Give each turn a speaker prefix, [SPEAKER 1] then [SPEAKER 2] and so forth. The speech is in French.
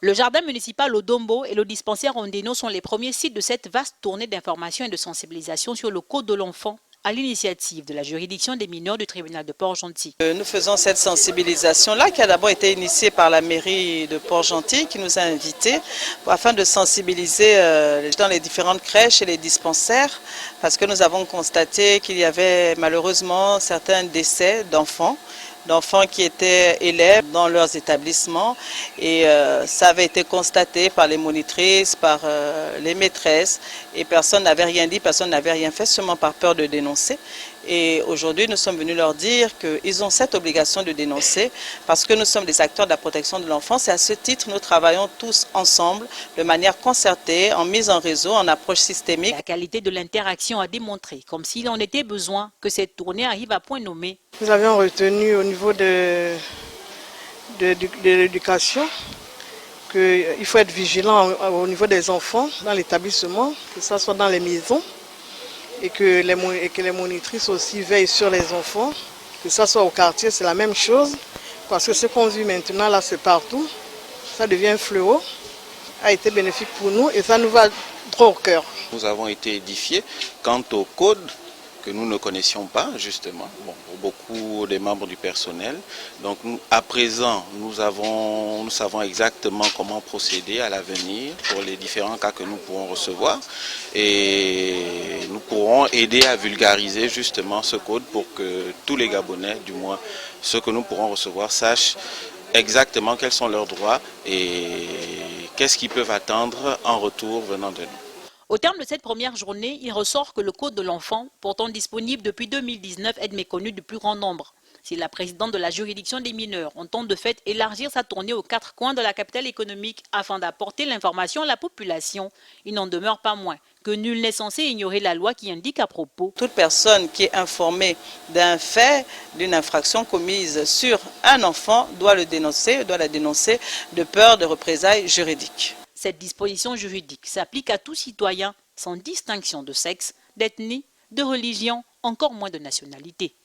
[SPEAKER 1] Le jardin municipal Odombo et le dispensaire Ondeno sont les premiers sites de cette vaste tournée d'information et de sensibilisation sur le code de l'enfant à l'initiative de la juridiction des mineurs du tribunal de Port-Gentil.
[SPEAKER 2] Nous faisons cette sensibilisation-là qui a d'abord été initiée par la mairie de Port-Gentil qui nous a invités afin de sensibiliser dans les différentes crèches et les dispensaires parce que nous avons constaté qu'il y avait malheureusement certains décès d'enfants qui étaient élèves dans leurs établissements et ça avait été constaté par les monitrices, par les maîtresses et personne n'avait rien dit, personne n'avait rien fait, seulement par peur de dénoncer. Et aujourd'hui, nous sommes venus leur dire qu'ils ont cette obligation de dénoncer parce que nous sommes des acteurs de la protection de l'enfance et à ce titre, nous travaillons tous ensemble de manière concertée, en mise en réseau, en approche systémique.
[SPEAKER 1] La qualité de l'interaction a démontré, comme s'il en était besoin, que cette tournée arrive à point nommé.
[SPEAKER 3] Nous avions retenu au niveau de l'éducation qu'il faut être vigilant au niveau des enfants dans l'établissement, que ce soit dans les maisons. Et que les monitrices aussi veillent sur les enfants, que ce soit au quartier, c'est la même chose, parce que ce qu'on vit maintenant, là, c'est partout, ça devient un fléau, a été bénéfique pour nous et ça nous va trop au cœur.
[SPEAKER 4] Nous avons été édifiés quant au code que nous ne connaissions pas, justement, pour beaucoup des membres du personnel. Donc à présent, nous savons exactement comment procéder à l'avenir pour les différents cas que nous pourrons recevoir et nous pourrons aider à vulgariser justement ce code pour que tous les Gabonais, du moins ceux que nous pourrons recevoir, sachent exactement quels sont leurs droits et qu'est-ce qu'ils peuvent attendre en retour venant de nous.
[SPEAKER 1] Au terme de cette première journée, il ressort que le code de l'enfant, pourtant disponible depuis 2019, est méconnu du plus grand nombre. Si la présidente de la juridiction des mineurs entend de fait élargir sa tournée aux 4 coins de la capitale économique afin d'apporter l'information à la population, il n'en demeure pas moins que nul n'est censé ignorer la loi qui indique à propos.
[SPEAKER 2] Toute personne qui est informée d'un fait, d'une infraction commise sur un enfant doit la dénoncer de peur de représailles juridiques.
[SPEAKER 1] Cette disposition juridique s'applique à tout citoyen sans distinction de sexe, d'ethnie, de religion, encore moins de nationalité.